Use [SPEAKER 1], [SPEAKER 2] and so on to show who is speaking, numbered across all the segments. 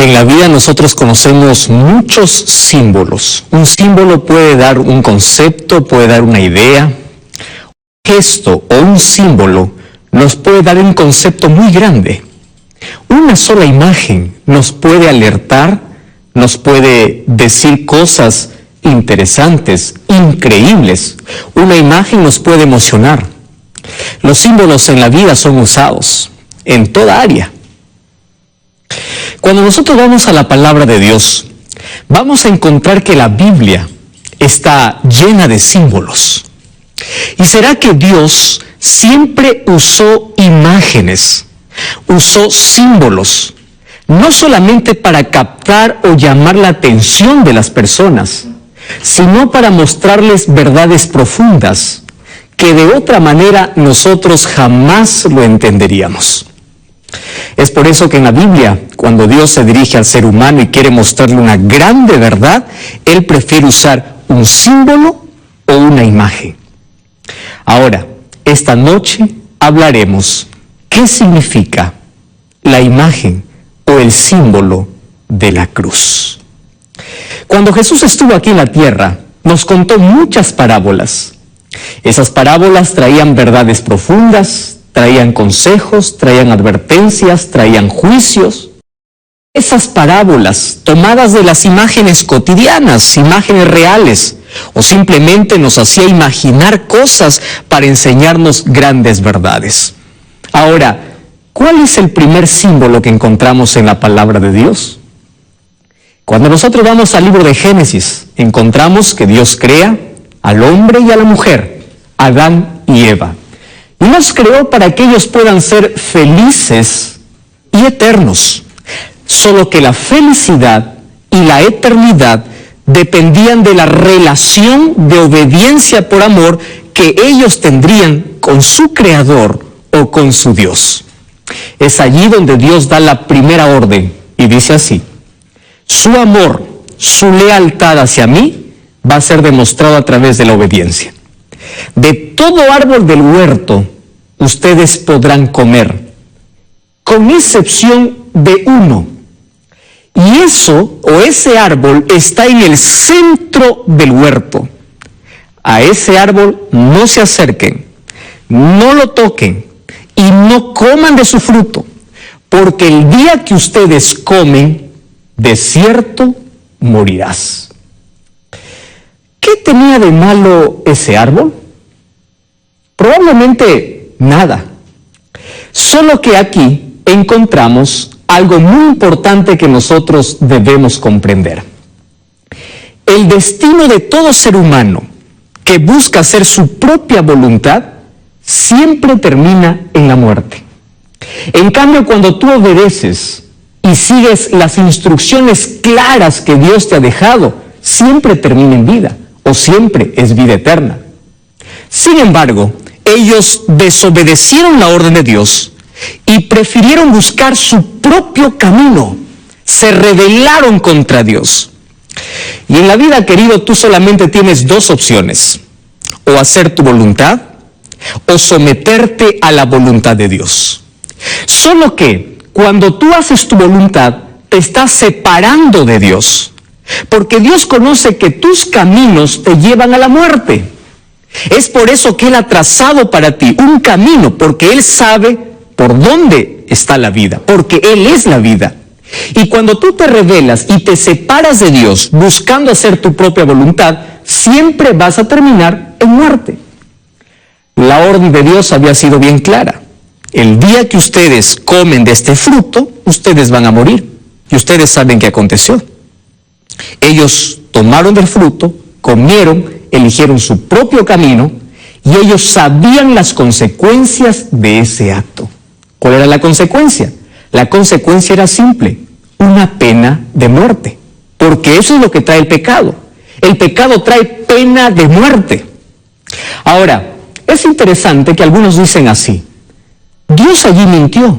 [SPEAKER 1] En la vida nosotros conocemos muchos símbolos. Un símbolo puede dar un concepto, puede dar una idea. Un gesto o un símbolo nos puede dar un concepto muy grande. Una sola imagen nos puede alertar, nos puede decir cosas interesantes, increíbles. Una imagen nos puede emocionar. Los símbolos en la vida son usados en toda área. Cuando nosotros vamos a la palabra de Dios, vamos a encontrar que la Biblia está llena de símbolos. ¿Y será que Dios siempre usó imágenes, usó símbolos, no solamente para captar o llamar la atención de las personas, sino para mostrarles verdades profundas que de otra manera nosotros jamás lo entenderíamos? Es por eso que en la Biblia, cuando Dios se dirige al ser humano y quiere mostrarle una grande verdad, Él prefiere usar un símbolo o una imagen. Ahora, esta noche hablaremos qué significa la imagen o el símbolo de la cruz. Cuando Jesús estuvo aquí en la tierra, nos contó muchas parábolas. Esas parábolas traían verdades profundas, traían consejos, traían advertencias, traían juicios. Esas parábolas, tomadas de las imágenes cotidianas, imágenes reales, o simplemente nos hacía imaginar cosas para enseñarnos grandes verdades. Ahora, ¿cuál es el primer símbolo que encontramos en la palabra de Dios? Cuando nosotros vamos al libro de Génesis, encontramos que Dios crea al hombre y a la mujer, Adán y Eva. Y los creó para que ellos puedan ser felices y eternos. Solo que la felicidad y la eternidad dependían de la relación de obediencia por amor que ellos tendrían con su Creador o con su Dios. Es allí donde Dios da la primera orden y dice así: su amor, su lealtad hacia mí va a ser demostrado a través de la obediencia. De todo árbol del huerto ustedes podrán comer, con excepción de uno. Y eso, o ese árbol, está en el centro del huerto. A ese árbol no se acerquen, no lo toquen y no coman de su fruto, porque el día que ustedes comen, de cierto morirás. ¿Qué tenía de malo ese árbol? Probablemente nada. Solo que aquí encontramos algo muy importante que nosotros debemos comprender. El destino de todo ser humano que busca hacer su propia voluntad siempre termina en la muerte. En cambio, cuando tú obedeces y sigues las instrucciones claras que Dios te ha dejado, siempre termina en vida o siempre es vida eterna. Sin embargo, ellos desobedecieron la orden de Dios y prefirieron buscar su propio camino. Se rebelaron contra Dios. Y en la vida, querido, tú solamente tienes dos opciones: o hacer tu voluntad o someterte a la voluntad de Dios. Solo que cuando tú haces tu voluntad, te estás separando de Dios, porque Dios conoce que tus caminos te llevan a la muerte. Es por eso que Él ha trazado para ti un camino, porque Él sabe por dónde está la vida, porque Él es la vida. Y cuando tú te rebelas y te separas de Dios buscando hacer tu propia voluntad, siempre vas a terminar en muerte. La orden de Dios había sido bien clara: el día que ustedes comen de este fruto, ustedes van a morir. Y ustedes saben qué aconteció. Ellos tomaron del fruto, comieron, eligieron su propio camino, y ellos sabían las consecuencias de ese acto. ¿Cuál era la consecuencia? La consecuencia era simple: una pena de muerte. Porque eso es lo que trae el pecado. El pecado trae pena de muerte. Ahora, es interesante que algunos dicen así: Dios allí mintió,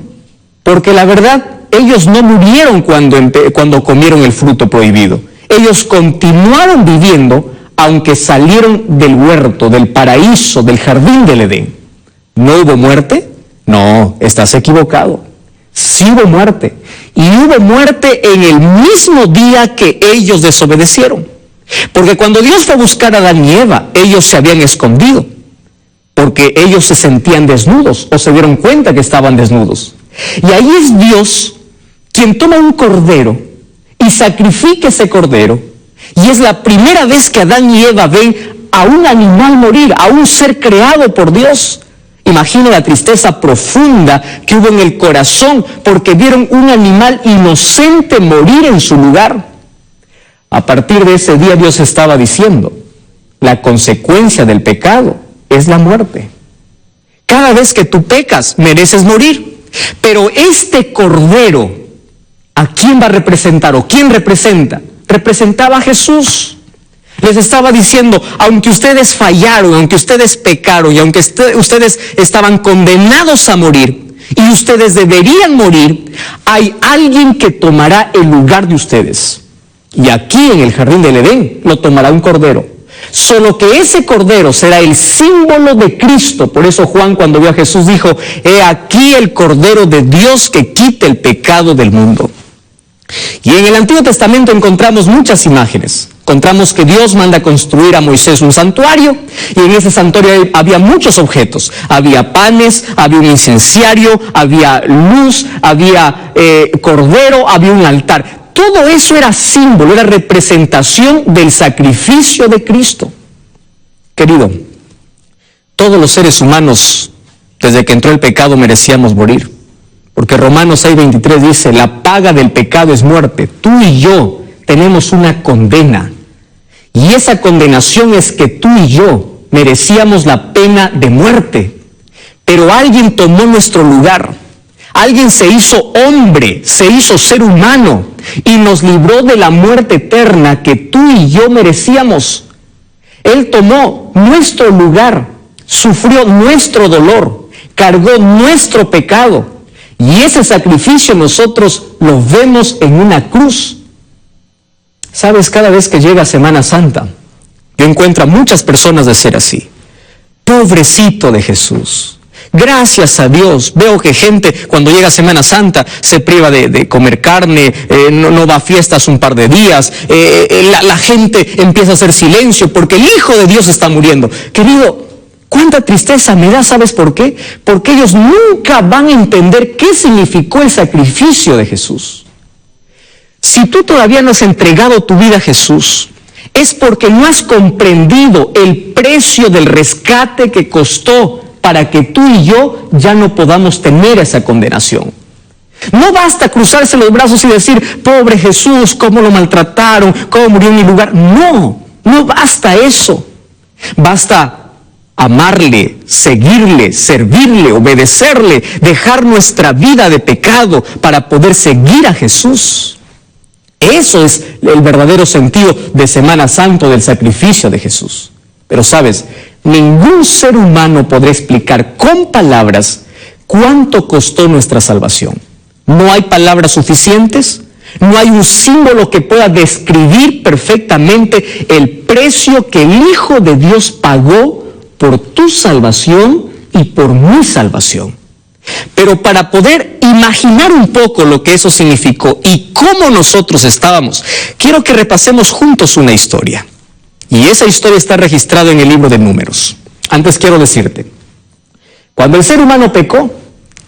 [SPEAKER 1] porque la verdad, ellos no murieron cuando comieron el fruto prohibido. Ellos continuaron viviendo, aunque salieron del huerto, del paraíso, del jardín del Edén. ¿No hubo muerte? No, estás equivocado. Sí hubo muerte. Y hubo muerte en el mismo día que ellos desobedecieron. Porque cuando Dios fue a buscar a Adán y Eva, ellos se habían escondido. Porque ellos se sentían desnudos o se dieron cuenta que estaban desnudos. Y ahí es Dios quien toma un cordero y sacrifica ese cordero. Y es la primera vez que Adán y Eva ven a un animal morir, a un ser creado por Dios. Imagino la tristeza profunda que hubo en el corazón porque vieron un animal inocente morir en su lugar. A partir de ese día Dios estaba diciendo, la consecuencia del pecado es la muerte. Cada vez que tú pecas, mereces morir. Pero este cordero, ¿a quién va a representar o quién representa? Representaba a Jesús. Les estaba diciendo, aunque ustedes fallaron, aunque ustedes pecaron y aunque ustedes estaban condenados a morir y ustedes deberían morir, hay alguien que tomará el lugar de ustedes. Y aquí en el jardín del Edén lo tomará un cordero. Solo que ese cordero será el símbolo de Cristo. Por eso Juan, cuando vio a Jesús, dijo, he aquí el cordero de Dios que quita el pecado del mundo. Y en el Antiguo Testamento encontramos muchas imágenes. Encontramos que Dios manda construir a Moisés un santuario, y en ese santuario había muchos objetos. Había panes, había un incenciario, había luz, había cordero, había un altar. Todo eso era símbolo, era representación del sacrificio de Cristo. Querido, todos los seres humanos, desde que entró el pecado, merecíamos morir. Porque Romanos 6:23 dice, la paga del pecado es muerte. Tú y yo tenemos una condena. Y esa condenación es que tú y yo merecíamos la pena de muerte. Pero alguien tomó nuestro lugar. Alguien se hizo hombre, se hizo ser humano y nos libró de la muerte eterna que tú y yo merecíamos. Él tomó nuestro lugar, sufrió nuestro dolor, cargó nuestro pecado. Y ese sacrificio nosotros lo vemos en una cruz. Sabes, cada vez que llega Semana Santa, yo encuentro a muchas personas de ser así. Pobrecito de Jesús. Gracias a Dios, veo que gente cuando llega Semana Santa se priva de comer carne, no va a fiestas un par de días, la gente empieza a hacer silencio porque el Hijo de Dios está muriendo. Querido, cuánta tristeza me da, ¿sabes por qué? Porque ellos nunca van a entender qué significó el sacrificio de Jesús. Si tú todavía no has entregado tu vida a Jesús, es porque no has comprendido el precio del rescate que costó para que tú y yo ya no podamos tener esa condenación. No basta cruzarse los brazos y decir, pobre Jesús, cómo lo maltrataron, cómo murió en mi lugar. No basta eso. Basta amarle, seguirle, servirle, obedecerle, dejar nuestra vida de pecado para poder seguir a Jesús. Eso es el verdadero sentido de Semana Santa, del sacrificio de Jesús. Pero sabes, ningún ser humano podrá explicar con palabras cuánto costó nuestra salvación. No hay palabras suficientes, no hay un símbolo que pueda describir perfectamente el precio que el Hijo de Dios pagó por tu salvación y por mi salvación. Pero para poder imaginar un poco lo que eso significó y cómo nosotros estábamos, quiero que repasemos juntos una historia. Y esa historia está registrada en el libro de Números. Antes quiero decirte, cuando el ser humano pecó,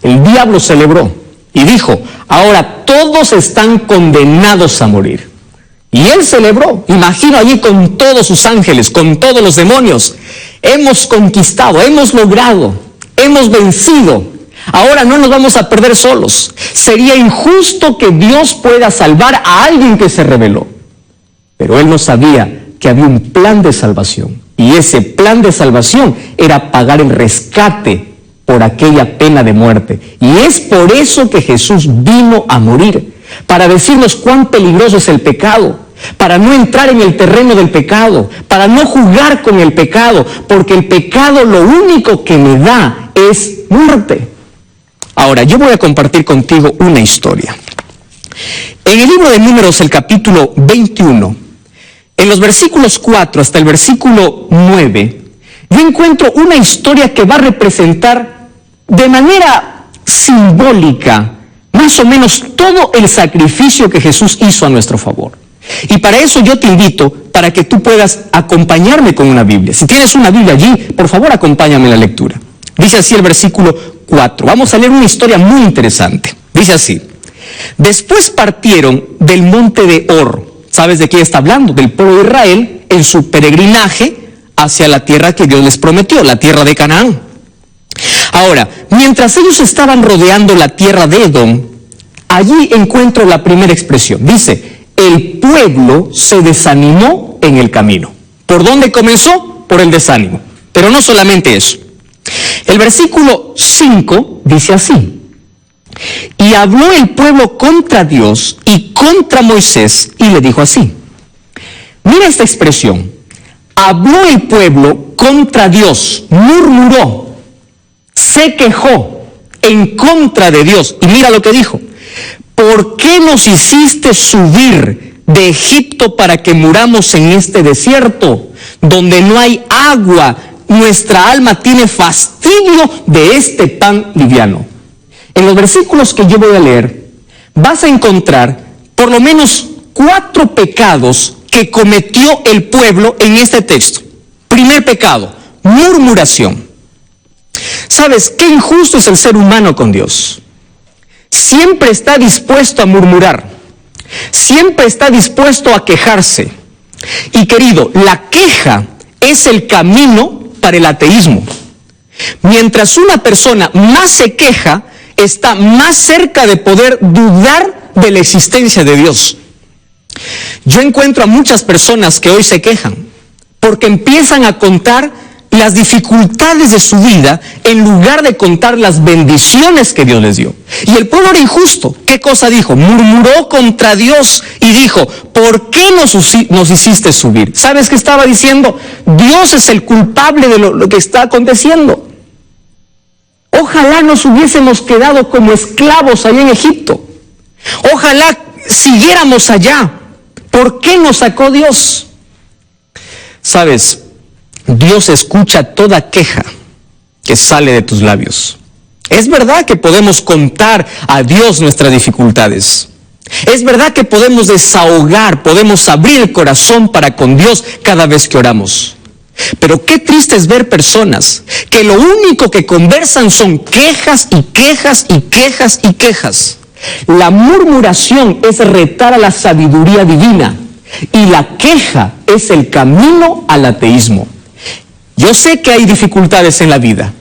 [SPEAKER 1] el diablo celebró y dijo, ahora todos están condenados a morir. Y él celebró, imagino allí con todos sus ángeles, con todos los demonios. Hemos conquistado, hemos logrado, hemos vencido. Ahora no nos vamos a perder solos. Sería injusto que Dios pueda salvar a alguien que se rebeló. Pero él no sabía que había un plan de salvación. Y ese plan de salvación era pagar el rescate por aquella pena de muerte. Y es por eso que Jesús vino a morir. Para decirnos cuán peligroso es el pecado. Para no entrar en el terreno del pecado. Para no jugar con el pecado. Porque el pecado lo único que me da es muerte. Ahora, yo voy a compartir contigo una historia. En el libro de Números, el capítulo 21, en los versículos 4 hasta el versículo 9, yo encuentro una historia que va a representar de manera simbólica más o menos todo el sacrificio que Jesús hizo a nuestro favor. Y para eso yo te invito para que tú puedas acompañarme con una Biblia. Si tienes una Biblia allí, por favor acompáñame en la lectura. Dice así el versículo 4. Vamos a leer una historia muy interesante. Dice así: después partieron del monte de Hor. ¿Sabes de qué está hablando? Del pueblo de Israel en su peregrinaje hacia la tierra que Dios les prometió, la tierra de Canaán. Ahora, mientras ellos estaban rodeando la tierra de Edom, allí encuentro la primera expresión. Dice: el pueblo se desanimó en el camino. ¿Por dónde comenzó? Por el desánimo. Pero no solamente eso. El versículo 5 dice así: y habló el pueblo contra Dios y contra Moisés, y le dijo así. Mira esta expresión: habló el pueblo contra Dios, murmuró, se quejó en contra de Dios. Y mira lo que dijo: ¿por qué nos hiciste subir de Egipto para que muramos en este desierto, donde no hay agua? Nuestra alma tiene fastidio de este pan liviano. En los versículos que yo voy a leer, vas a encontrar por lo menos 4 pecados que cometió el pueblo en este texto. Primer pecado: murmuración. ¿Sabes qué injusto es el ser humano con Dios? Siempre está dispuesto a murmurar, siempre está dispuesto a quejarse. Y querido, la queja es el camino para el ateísmo. Mientras una persona más se queja, está más cerca de poder dudar de la existencia de Dios. Yo encuentro a muchas personas que hoy se quejan porque empiezan a contar las dificultades de su vida en lugar de contar las bendiciones que Dios les dio. Y el pueblo era injusto. ¿Qué cosa dijo? Murmuró contra Dios y dijo: ¿por qué nos hiciste subir? ¿Sabes qué estaba diciendo? Dios es el culpable de lo que está aconteciendo. Ojalá nos hubiésemos quedado como esclavos allá en Egipto. Ojalá siguiéramos allá. ¿Por qué nos sacó Dios? ¿Sabes? Dios escucha toda queja que sale de tus labios. Es verdad que podemos contar a Dios nuestras dificultades. Es verdad que podemos desahogar, podemos abrir el corazón para con Dios cada vez que oramos. Pero qué triste es ver personas que lo único que conversan son quejas y quejas y quejas y quejas. La murmuración es retar a la sabiduría divina y la queja es el camino al ateísmo. Yo sé que hay dificultades en la vida,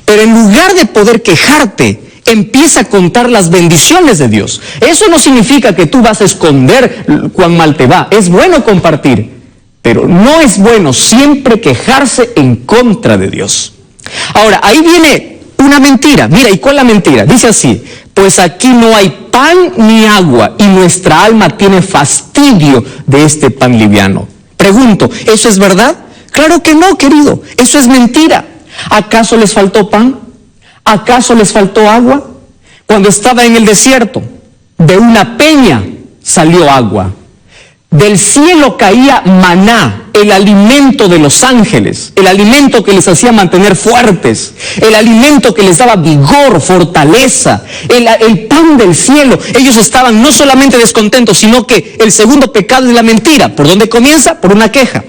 [SPEAKER 1] pero en lugar de poder quejarte, empieza a contar las bendiciones de Dios. Eso no significa que tú vas a esconder cuán mal te va. Es bueno compartir, pero no es bueno siempre quejarse en contra de Dios. Ahora, ahí viene una mentira. Mira, ¿y cuál es la mentira? Dice así: pues aquí no hay pan ni agua y nuestra alma tiene fastidio de este pan liviano. Pregunto, ¿eso es verdad? Claro que no, querido, eso es mentira. ¿Acaso les faltó pan? ¿Acaso les faltó agua? Cuando estaba en el desierto, de una peña salió agua. Del cielo caía maná, el alimento de los ángeles, el alimento que les hacía mantener fuertes, el alimento que les daba vigor, fortaleza, el pan del cielo. Ellos estaban no solamente descontentos, sino que el segundo pecado es la mentira. ¿Por dónde comienza? Por una queja.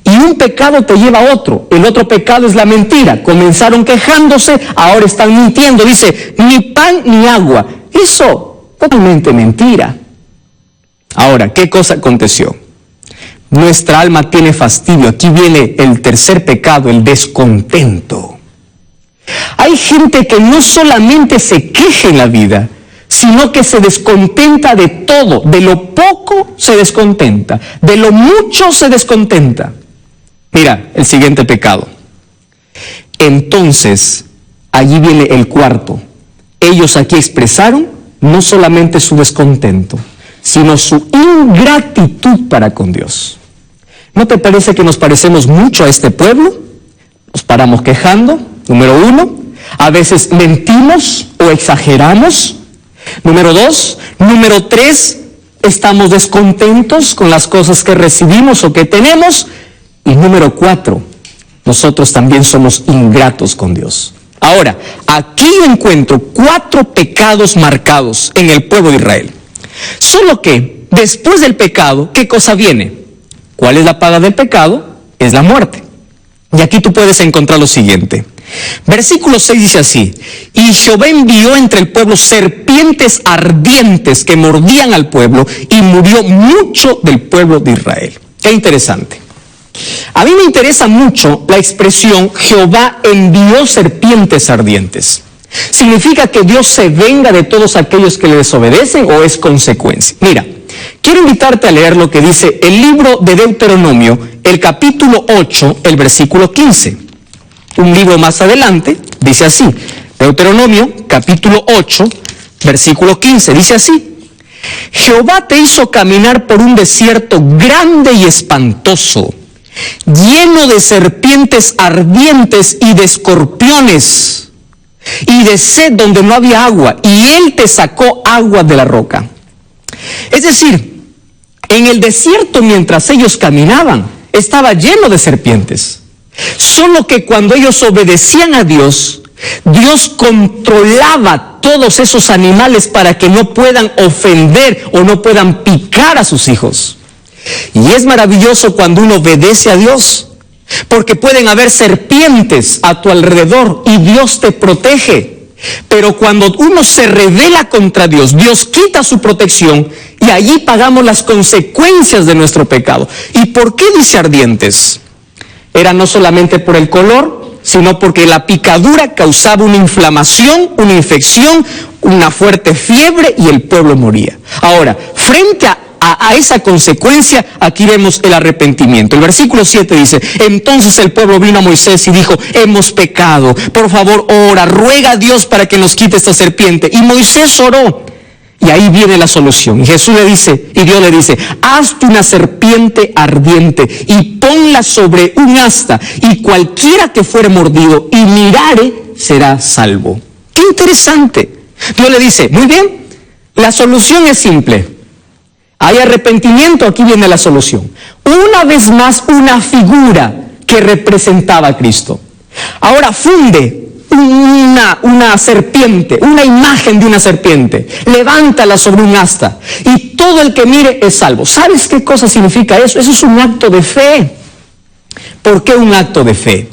[SPEAKER 1] Y un pecado te lleva a otro. El otro pecado es la mentira. Comenzaron quejándose, ahora están mintiendo. Dice, ni pan ni agua. Eso, totalmente mentira. Ahora, ¿qué cosa aconteció? Nuestra alma tiene fastidio. Aquí viene el tercer pecado, el descontento. Hay gente que no solamente se queja en la vida, sino que se descontenta de todo. De lo poco se descontenta, de lo mucho se descontenta. Mira, el siguiente pecado. Entonces, allí viene el cuarto. Ellos aquí expresaron no solamente su descontento, sino su ingratitud para con Dios. ¿No te parece que nos parecemos mucho a este pueblo? Nos paramos quejando, número 1. A veces mentimos o exageramos. Número 2. Número 3, estamos descontentos con las cosas que recibimos o que tenemos. Y número 4, nosotros también somos ingratos con Dios. Ahora, aquí yo encuentro 4 pecados marcados en el pueblo de Israel. Solo que, después del pecado, ¿qué cosa viene? ¿Cuál es la paga del pecado? Es la muerte. Y aquí tú puedes encontrar lo siguiente. Versículo 6 dice así: y Jehová envió entre el pueblo serpientes ardientes que mordían al pueblo, y murió mucho del pueblo de Israel. Qué interesante. A mí me interesa mucho la expresión Jehová envió serpientes ardientes. ¿Significa que Dios se venga de todos aquellos que le desobedecen o es consecuencia? Mira, quiero invitarte a leer lo que dice el libro de Deuteronomio, el capítulo 8, el versículo 15. Un libro más adelante, dice así, Deuteronomio, capítulo 8, versículo 15, dice así: Jehová te hizo caminar por un desierto grande y espantoso, lleno de serpientes ardientes y de escorpiones, y de sed donde no había agua, y él te sacó agua de la roca. Es decir, en el desierto mientras ellos caminaban, estaba lleno de serpientes. Solo que cuando ellos obedecían a Dios, Dios controlaba todos esos animales para que no puedan ofender o no puedan picar a sus hijos. Y es maravilloso cuando uno obedece a Dios, porque pueden haber serpientes a tu alrededor y Dios te protege. Pero cuando uno se rebela contra Dios, Dios quita su protección y allí pagamos las consecuencias de nuestro pecado. ¿Y por qué dice ardientes? Era no solamente por el color, sino porque la picadura causaba una inflamación, una infección, una fuerte fiebre y el pueblo moría. Ahora, frente a esa consecuencia, aquí vemos el arrepentimiento. El versículo 7 dice: entonces el pueblo vino a Moisés y dijo: hemos pecado, por favor ora, ruega a Dios para que nos quite esta serpiente. Y Moisés oró, y ahí viene la solución. Y Jesús le dice, y Dios le dice: hazte una serpiente ardiente y ponla sobre un asta, y cualquiera que fuere mordido y mirare será salvo. ¡Qué interesante! Dios le dice: muy bien, la solución es simple. Hay arrepentimiento, aquí viene la solución. Una vez más, una figura que representaba a Cristo. Ahora funde una serpiente, una imagen de una serpiente, levántala sobre un asta y todo el que mire es salvo. ¿Sabes qué cosa significa eso? Eso es un acto de fe. ¿Por qué un acto de fe?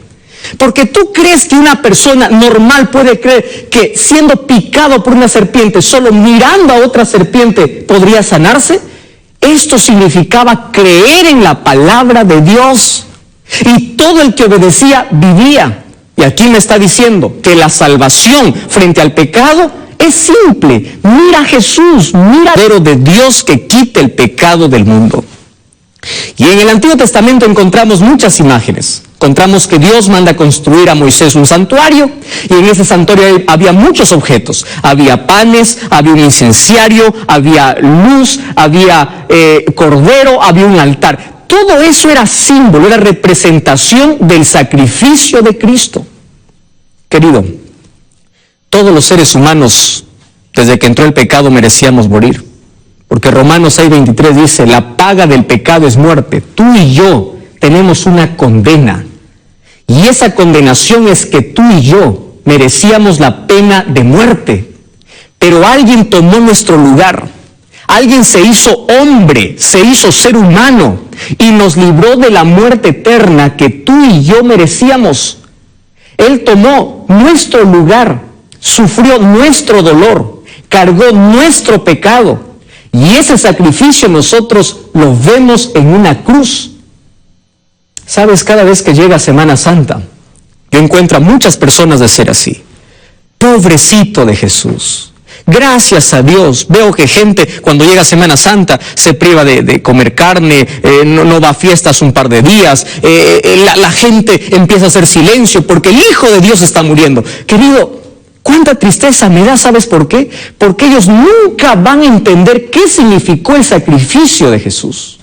[SPEAKER 1] Porque tú crees que una persona normal puede creer que siendo picado por una serpiente, solo mirando a otra serpiente podría sanarse. Esto significaba creer en la palabra de Dios, y todo el que obedecía vivía. Y aquí me está diciendo que la salvación frente al pecado es simple. Mira a Jesús, mira al Cordero de Dios que quite el pecado del mundo. Y en el Antiguo Testamento encontramos muchas imágenes. Encontramos que Dios manda construir a Moisés un santuario, y en ese santuario había muchos objetos. Había panes, había un incenciario, había luz, había cordero, había un altar. Todo eso era símbolo, era representación del sacrificio de Cristo. Querido, todos los seres humanos, desde que entró el pecado, merecíamos morir. Porque Romanos 6:23 dice: la paga del pecado es muerte. Tú y yo tenemos una condena. Y esa condenación es que tú y yo merecíamos la pena de muerte. Pero alguien tomó nuestro lugar. Alguien se hizo hombre, se hizo ser humano y nos libró de la muerte eterna que tú y yo merecíamos. Él tomó nuestro lugar, sufrió nuestro dolor, cargó nuestro pecado. Y ese sacrificio nosotros lo vemos en una cruz. Sabes, cada vez que llega Semana Santa, yo encuentro a muchas personas de ser así. Pobrecito de Jesús. Gracias a Dios, veo que gente cuando llega Semana Santa se priva de comer carne, no va a fiestas un par de días, la gente empieza a hacer silencio porque el Hijo de Dios está muriendo. Querido, cuánta tristeza me da, ¿sabes por qué? Porque ellos nunca van a entender qué significó el sacrificio de Jesús.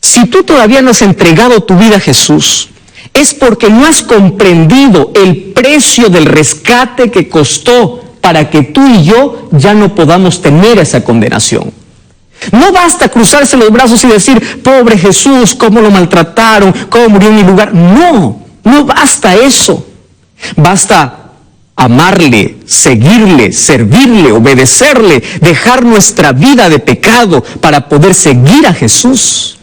[SPEAKER 1] Si tú todavía no has entregado tu vida a Jesús, es porque no has comprendido el precio del rescate que costó para que tú y yo ya no podamos tener esa condenación. No basta cruzarse los brazos y decir: pobre Jesús, cómo lo maltrataron, cómo murió en mi lugar. No, no basta eso. Basta amarle, seguirle, servirle, obedecerle, dejar nuestra vida de pecado para poder seguir a Jesús.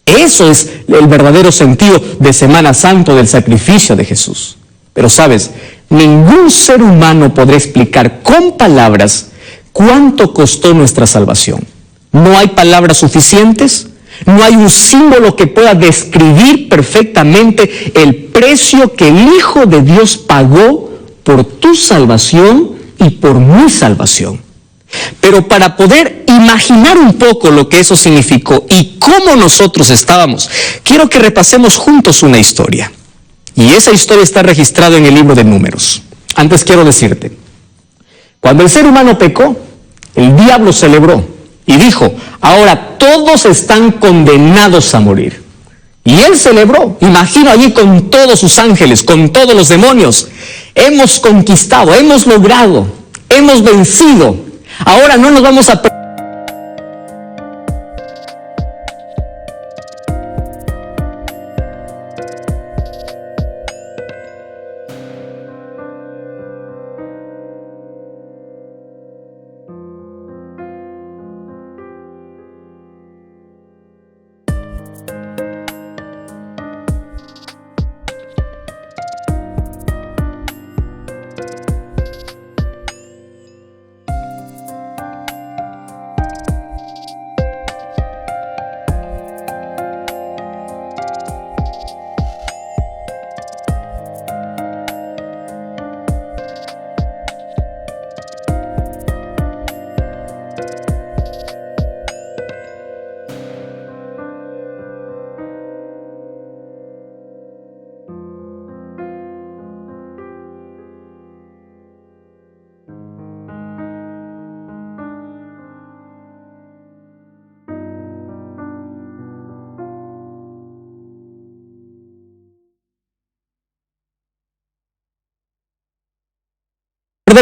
[SPEAKER 1] Eso es el verdadero sentido de Semana Santa, del sacrificio de Jesús. Pero sabes, ningún ser humano podrá explicar con palabras cuánto costó nuestra salvación. No hay palabras suficientes, no hay un símbolo que pueda describir perfectamente el precio que el Hijo de Dios pagó por tu salvación y por mi salvación. Pero para poder imaginar un poco lo que eso significó y cómo nosotros estábamos, quiero que repasemos juntos una historia. Y esa historia está registrada en el libro de Números. Antes quiero decirte, cuando el ser humano pecó, el diablo celebró y dijo, ahora todos están condenados a morir. Y él celebró, imagino allí con todos sus ángeles, con todos los demonios. Hemos conquistado, hemos logrado, hemos vencido. Ahora no nos vamos a perder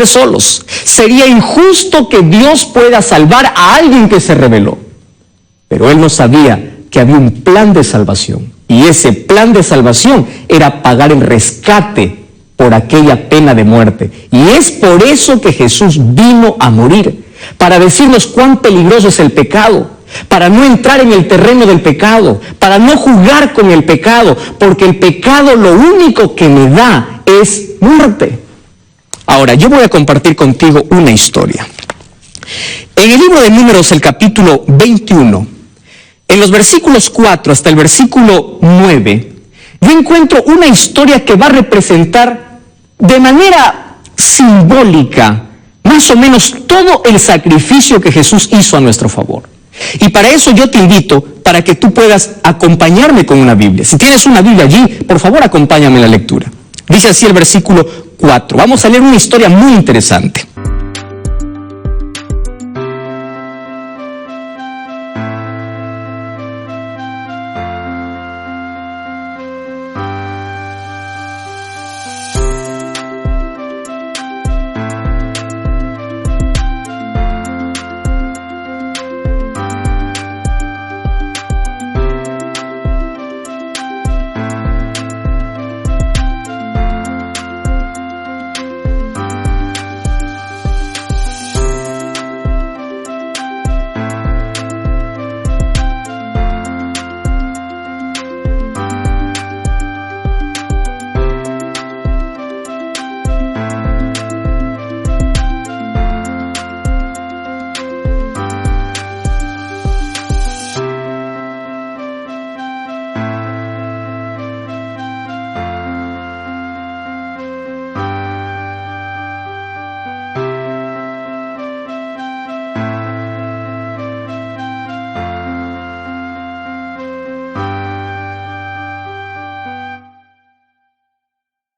[SPEAKER 1] solos. Sería injusto que Dios pueda salvar a alguien que se rebeló. Pero él no sabía que había un plan de salvación. Y ese plan de salvación era pagar el rescate por aquella pena de muerte. Y es por eso que Jesús vino a morir, para decirnos cuán peligroso es el pecado, para no entrar en el terreno del pecado, para no jugar con el pecado, porque el pecado lo único que me da es muerte. Ahora, yo voy a compartir contigo una historia. En el libro de Números, el capítulo 21, en los versículos 4 hasta el versículo 9, yo encuentro una historia que va a representar de manera simbólica, más o menos todo el sacrificio que Jesús hizo a nuestro favor. Y para eso yo te invito para que tú puedas acompañarme con una Biblia. Si tienes una Biblia allí, por favor acompáñame en la lectura. Dice así el versículo 4. Vamos a leer una historia muy interesante.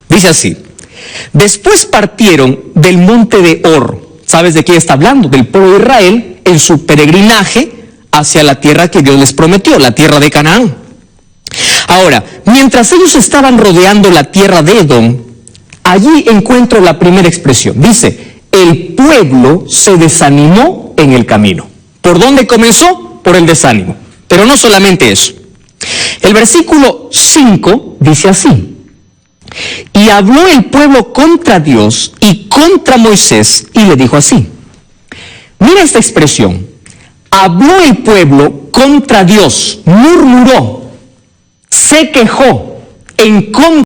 [SPEAKER 1] Dice así: después partieron del monte de Hor. ¿Sabes de quién está hablando? Del pueblo de Israel en su peregrinaje hacia la tierra que Dios les prometió, la tierra de Canaán. Ahora, mientras ellos estaban rodeando la tierra de Edom, allí encuentro la primera expresión. Dice, el pueblo se desanimó en el camino. ¿Por dónde comenzó? Por el desánimo. Pero no solamente eso. El versículo 5 dice así: Y habló el pueblo contra Dios y contra Moisés y le dijo así. Mira esta expresión. Habló el pueblo contra Dios, murmuró, se quejó en contra